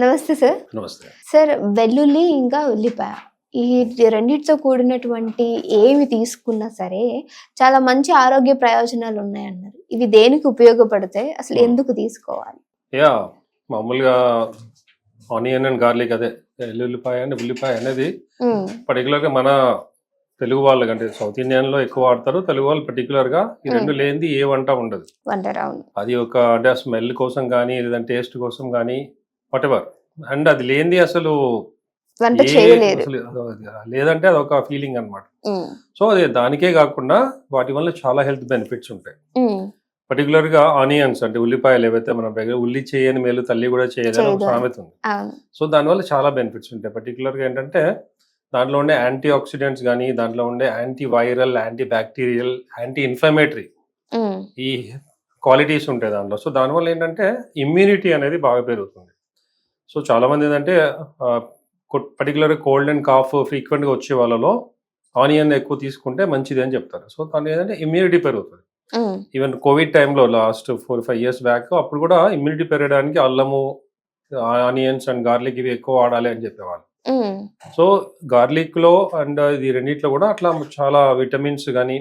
నమస్తే సార్. నమస్తే. సార్, వెల్లుల్లి ఇంకా ఉల్లిపాయ ఈ రెండిటితో కూడినటువంటి ఏమి తీసుకున్నా సరే చాలా మంచి ఆరోగ్య ప్రయోజనాలు ఉన్నాయన్నారు. ఇవి దేనికి ఉపయోగపడతాయి, అసలు ఎందుకు తీసుకోవాలి? యా మామూలుగా ఆనియన్ అండ్ గార్లిక్, అదే ఎల్లుల్లిపాయ అండ్ ఉల్లిపాయ అనేది పర్టికులర్గా మన తెలుగు వాళ్ళకి, అంటే సౌత్ ఇండియన్ లో ఎక్కువ వాడతారు. తెలుగు వాళ్ళు పర్టికులర్ గా ఈ రెండు లేనిది ఏ వంట ఉండదు. అది ఒక అంటే స్మెల్ కోసం కానీ లేదంటే టేస్ట్ కోసం కానీ వాటెవర్, అండ్ అది లేనిది అసలు లేదంటే అది ఒక ఫీలింగ్ అనమాట. సో అది దానికే కాకుండా వాటి వల్ల చాలా హెల్త్ బెనిఫిట్స్ ఉంటాయి. పర్టికులర్ గా ఆనియన్స్ అంటే ఉల్లిపాయలు ఏవైతే మనం ఉల్లి చేయని మేలు తల్లి కూడా చేయదని ఒక సామెత ఉంది. సో దానివల్ల చాలా బెనిఫిట్స్ ఉంటాయి. పర్టికులర్ గా ఏంటంటే దాంట్లో ఉండే యాంటీ ఆక్సిడెంట్స్ కానీ, దాంట్లో ఉండే anti viral, anti bacterial, anti inflammatory ఈ క్వాలిటీస్ ఉంటాయి దాంట్లో. సో దానివల్ల ఏంటంటే ఇమ్యూనిటీ అనేది బాగా పెరుగుతుంది. సో చాలా మంది ఏంటంటే పర్టికులర్ కోల్డ్ అండ్ కాఫ్ ఫ్రీక్వెంట్గా వచ్చే వాళ్ళలో ఆనియన్ ఎక్కువ తీసుకుంటే మంచిది అని చెప్తారు. సో దాని ఏంటంటే ఇమ్యూనిటీ పెరుగుతుంది. ఈవెన్ కోవిడ్ టైంలో లాస్ట్ 4-5 years బ్యాక్ అప్పుడు కూడా ఇమ్యూనిటీ పెరగడానికి అల్లము, ఆనియన్స్ అండ్ గార్లిక్ ఇవి ఎక్కువ వాడాలి అని చెప్పేవాళ్ళు. సో గార్లిక్ లో అండ్ ఇది రెండిట్లో కూడా అట్లా చాలా విటమిన్స్ కానీ,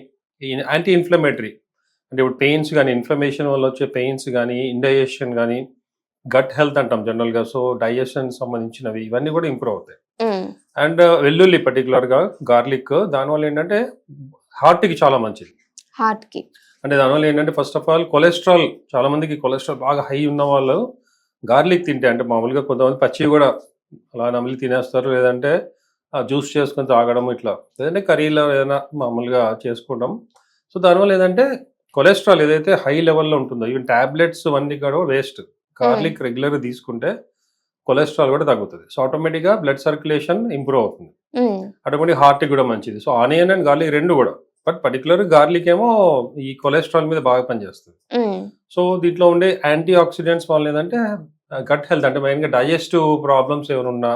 యాంటీ ఇన్ఫ్లమేటరీ అంటే ఇప్పుడు పెయిన్స్ కానీ, ఇన్ఫ్లమేషన్ వల్ల వచ్చే పెయిన్స్ కానీ, ఇండైజెషన్ కానీ, గట్ హెల్త్ అంటాం జనరల్ గా, సో డైజెషన్ సంబంధించినవి ఇవన్నీ కూడా ఇంప్రూవ్ అవుతాయి. అండ్ వెల్లుల్లి పర్టికులర్ గా గార్లిక్ దానివల్ల ఏంటంటే హార్ట్ కి చాలా మంచిది. హార్ట్ కి అంటే దానివల్ల ఏంటంటే ఫస్ట్ ఆఫ్ ఆల్ కొలెస్ట్రాల్, చాలా మందికి కొలెస్ట్రాల్ బాగా హై ఉన్న వాళ్ళు గార్లిక్ తింటే, అంటే మామూలుగా కొంతమంది పచ్చి కూడా అలా నమిలి తినేస్తారు, లేదంటే జ్యూస్ చేసుకొని తాగడం ఇట్లా, లేదంటే కర్రీలో ఏదైనా మామూలుగా చేసుకోవడం. సో దానివల్ల ఏంటంటే కొలెస్ట్రాల్ ఏదైతే హై లెవెల్లో ఉంటుందో, ఈవెన్ టాబ్లెట్స్ అన్నీ కూడా వేస్ట్. గార్లిక్ రెగ్యులర్గా తీసుకుంటే కొలెస్ట్రాల్ కూడా తగ్గుతుంది. సో ఆటోమేటిక్గా బ్లడ్ సర్క్యులేషన్ ఇంప్రూవ్ అవుతుంది. ఆటోమేటిక్ హార్ట్కి కూడా మంచిది. సో ఆనియన్ అండ్ గార్లిక్ రెండు కూడా, బట్ పర్టికులర్ గార్లిక్ ఏమో ఈ కొలెస్ట్రాల్ మీద బాగా పనిచేస్తుంది. సో దీంట్లో ఉండే యాంటీ ఆక్సిడెంట్స్ వల్ల ఏంటంటే గట్ హెల్త్, అంటే మెయిన్గా డైజెస్టివ్ ప్రాబ్లమ్స్ ఏమైనా ఉన్నా,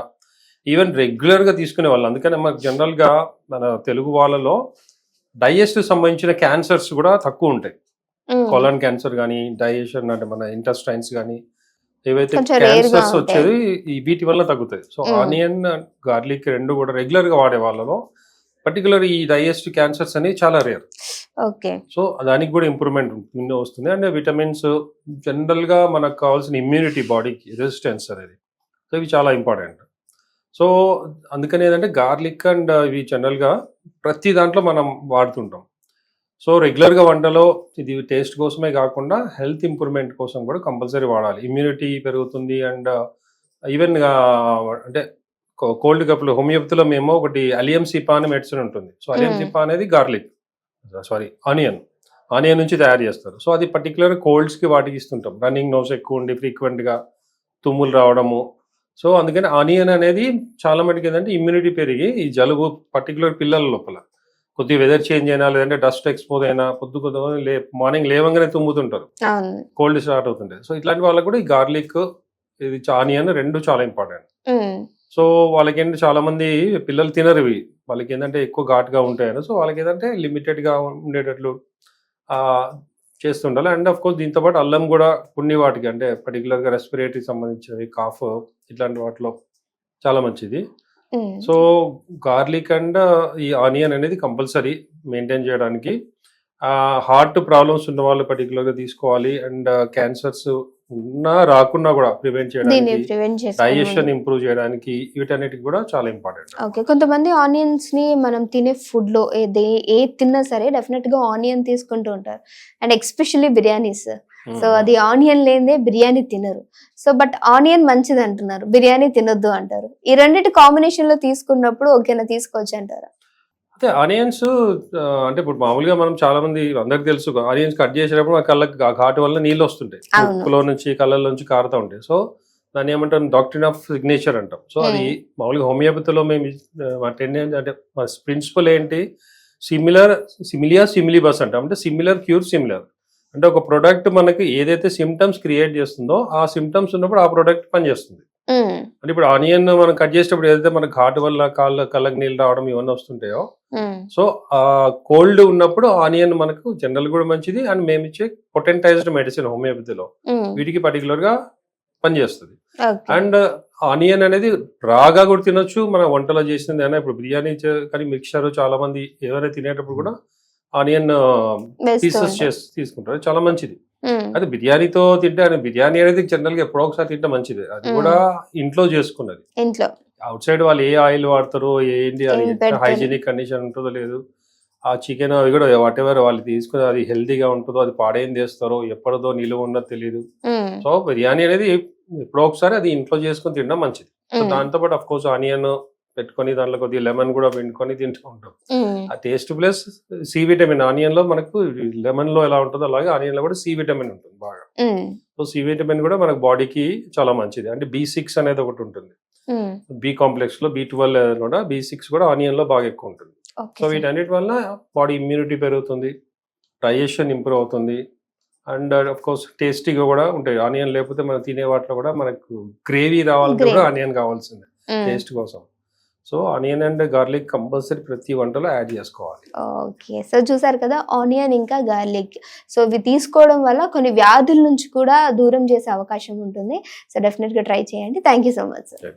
ఈవెన్ రెగ్యులర్గా తీసుకునే వాళ్ళు. అందుకని మనకు జనరల్గా మన తెలుగు వాళ్ళలో డైజెస్టివ్ సంబంధించిన క్యాన్సర్స్ కూడా తక్కువ ఉంటాయి. కొలన్ క్యాన్సర్ కానీ, డైజెషన్ అంటే మన ఇంటెస్టైన్స్ కానీ, ఏవైతే క్యాన్సర్స్ వచ్చేది వీటి వల్ల తగ్గుతాయి. సో ఆనియన్ గార్లిక్ రెండు కూడా రెగ్యులర్గా వాడే వాళ్ళలో పర్టికులర్ ఈ డైజెస్టివ్ క్యాన్సర్స్ అనేవి చాలా రేర్. సో దానికి కూడా ఇంప్రూవ్మెంట్ వస్తుంది. అండ్ విటమిన్స్, జనరల్ గా మనకు కావాల్సిన ఇమ్యూనిటీ, బాడీకి రెసిస్టెన్స్ అనేది, సో ఇవి చాలా ఇంపార్టెంట్. సో అందుకని ఏంటంటే గార్లిక్ అండ్ ఇవి జనరల్ గా ప్రతి దాంట్లో మనం వాడుతుంటాం. సో రెగ్యులర్ గా వంటలో ఇది టేస్ట్ కోసమే కాకుండా హెల్త్ ఇంప్రూవ్మెంట్ కోసం కూడా కంపల్సరీ వాడాలి. ఇమ్యూనిటీ పెరుగుతుంది. అండ్ ఈవెన్ అంటే కోల్డ్ కప్పులు హోమియోపతిలో మేము ఒకటి అలియం సిపా అనే మెడిసిన్ ఉంటుంది. సో అలియం సిపా అనేది ఆనియన్ నుంచి తయారు చేస్తారు. సో అది పర్టికులర్ కోల్డ్స్ కి వాటికి ఇస్తుంటాం. రన్నింగ్ నోస్ ఎక్కువ ఉండి ఫ్రీక్వెంట్ గా తుమ్ములు రావడము. సో అందుకని ఆనియన్ అనేది చాలా మటుకు ఏంటంటే ఇమ్యూనిటీ పెరిగి ఈ జలుబు, పర్టికులర్ పిల్లల లోపల కొద్దిగా వెదర్ చేంజ్ అయినా, లేదంటే డస్ట్ ఎక్స్పోజ్ అయినా, మార్నింగ్ లేవంగానే తుమ్ముతుంటారు, కోల్డ్ స్టార్ట్ అవుతుంటాయి. సో ఇట్లాంటి వాళ్ళకి కూడా ఈ గార్లిక్, ఇది ఆనియన్ రెండు చాలా ఇంపార్టెంట్. సో వాళ్ళకి ఏంటంటే చాలా మంది పిల్లలు తినరు ఇవి, వాళ్ళకి ఏంటంటే ఎక్కువ ఘాటుగా ఉంటాయని. సో వాళ్ళకి ఏంటంటే లిమిటెడ్గా ఉండేటట్లు చేస్తుండాలి. అండ్ ఆఫ్ కోర్స్ దీంతో పాటు అల్లం కూడా కొన్ని వాటికి, అంటే పర్టికులర్గా రెస్పిరేటరీ సంబంధించినవి, కాఫ్ ఇట్లాంటి వాటిలో చాలా మంచిది. సో గార్లిక్ అండ్ ఈ ఆనియన్ అనేది కంపల్సరీ మెయింటైన్ చేయడానికి. హార్ట్ ప్రాబ్లమ్స్ ఉన్న వాళ్ళు పర్టికులర్గా తీసుకోవాలి. అండ్ క్యాన్సర్స్ ఉన్నా రాకున్నా కూడా ప్రివెంట్ చేయడానికి, డైజెషన్ ఇంప్రూవ్ చేయడానికి, వీటన్నిటికి కూడా చాలా ఇంపార్టెంట్. ఓకే, కొంతమంది ఆనియన్స్ ని మనం తినే ఫుడ్ లో ఏ తిన్నా సరే డెఫినెట్ గా ఆనియన్ తీసుకుంటూ ఉంటారు. And especially biryanis. సో అది ఆనియన్ లేదే బిర్యానీ తినరు. సో బట్ ఆనియన్ మంచిది అంటున్నారు, బిర్యానీ తినొద్దు అంటారు. ఈ రెండింటి కాంబినేషన్ లో తీసుకున్నప్పుడు ఓకేనా, తీసుకోవచ్చు అంటారా? అయితే ఆనియన్స్ అంటే ఇప్పుడు మామూలుగా మనం చాలా మంది అందరికి తెలుసు, ఆనియన్స్ కట్ చేసేటప్పుడు మన కళ్ళకి ఘాటు వల్ల నీళ్ళు వస్తుంటాయి, ముక్కులో నుంచి కళ్ళ నుంచి కారుతూ ఉంటాయి. సో దాన్ని ఏమంటాం, డాక్ట్రిన్ ఆఫ్ సిగ్నేచర్ అంటాం. సో అది మామూలుగా హోమియోపతిలో మేము అంటే ప్రిన్సిపల్ ఏంటి, సిమిలియస్ అంటాం. అంటే సిమిలర్ క్యూర్ సిమిలర్. అంటే ఒక ప్రొడక్ట్ మనకి ఏదైతే సిమ్టమ్స్ క్రియేట్ చేస్తుందో ఆ సిమ్టమ్స్ ఉన్నప్పుడు ఆ ప్రొడక్ట్ పనిచేస్తుంది. అంటే ఇప్పుడు ఆనియన్ మనం కట్ చేసేటప్పుడు ఏదైతే మన ఘాటు వల్ల కళ్ళకి నీళ్ళు రావడం ఇవన్నీ వస్తుంటాయో, సో ఆ కోల్డ్ ఉన్నప్పుడు ఆనియన్ మనకు జనరల్ కూడా మంచిది. అండ్ మేము ఇచ్చే పొటెంటైజ్డ్ మెడిసిన్ హోమియోపతిలో వీటికి పర్టికులర్ గా పనిచేస్తుంది. అండ్ ఆనియన్ అనేది రాగా కూడా తినొచ్చు, మన వంటలో చేసింది అయినా. ఇప్పుడు బిర్యానీ కానీ మిక్చర్ చాలా మంది ఎవరైనా తినేటప్పుడు కూడా ఆనియన్ వేస్తూ పీసెస్ ఉంటారు. చేసి తీసుకుంటారు, అది చాలా మంచిది. ఉమ్, అది బిర్యానీతో తింటే బిర్యానీ అనేది జనరల్ గా ఎప్పుడో ఒకసారి తింటే మంచిది. అది కూడా ఇంట్లో చేసుకున్నది. ఇంట్లో అవుట్ సైడ్ వాళ్ళు ఏ ఆయిల్ వాడతారో ఏంటి, అది ఏం ఎంత పెడతారు. హైజీనిక్ కండిషన్ ఉంటుందో లేదు. ఆ చికెన్ అవి కూడా వాట్ ఎవర్ వాళ్ళు తీసుకుని అది హెల్తీగా ఉంటుందో, అది పాడేం చేస్తారో, ఎప్పటిదో నిలువ ఉన్నది తెలియదు. ఉమ్, సో బిర్యానీ అనేది ఎప్పుడో ఒకసారి అది ఇంట్లో చేసుకుని తినడం మంచిది. సో ఉమ్, దాంతో పాటు అఫ్ కోర్స్ ఆనియన్ పెట్టుకొని దాంట్లో కొద్దిగా లెమన్ కూడా పిండుకొని తింటూ ఉంటాం. ఉమ్, ఆ taste plus C vitamin onion లో మనకు లెమన్ లో ఎలా ఉంటుందో అలాగే ఆనియన్ లో కూడా సి విటమిన్ ఉంటుంది బాగా. ఉమ్, సో సి విటమిన్ కూడా మనకు బాడీకి చాలా మంచిది. అంటే B6 అనేది ఒకటి ఉంటుంది, ఉమ్. బి కాంప్లెక్స్ లో B12 కూడా, B6 కూడా ఆనియన్ లో బాగా ఎక్కువ ఉంటుంది. Okay so sir. వీటన్నిటి వల్ల బాడీ ఇమ్యూనిటీ పెరుగుతుంది, డైజెషన్ ఇంప్రూవ్ అవుతుంది, అండ్ అఫ్ కోర్స్ టేస్టీగా కూడా ఉంటాయి. ఆనియన్ లేకపోతే మనం తినే వాటిలో కూడా మనకు గ్రేవీ రావాలంటే కూడా Gravy. ఆనియన్ కావాల్సిందే ఉమ్, టేస్ట్ కోసం. So onion and garlic compulsory ప్రతి వంటలో యాడ్ చేసుకోవాలి. ఓకే. సో చూసారు కదా, ఆనియన్ ఇంకా గార్లిక్. సో ఇవి తీసుకోవడం వల్ల కొన్ని వ్యాధుల నుంచి కూడా దూరం చేసే అవకాశం ఉంటుంది. సో డెఫినెట్గా ట్రై చేయండి. Thank you so much sir.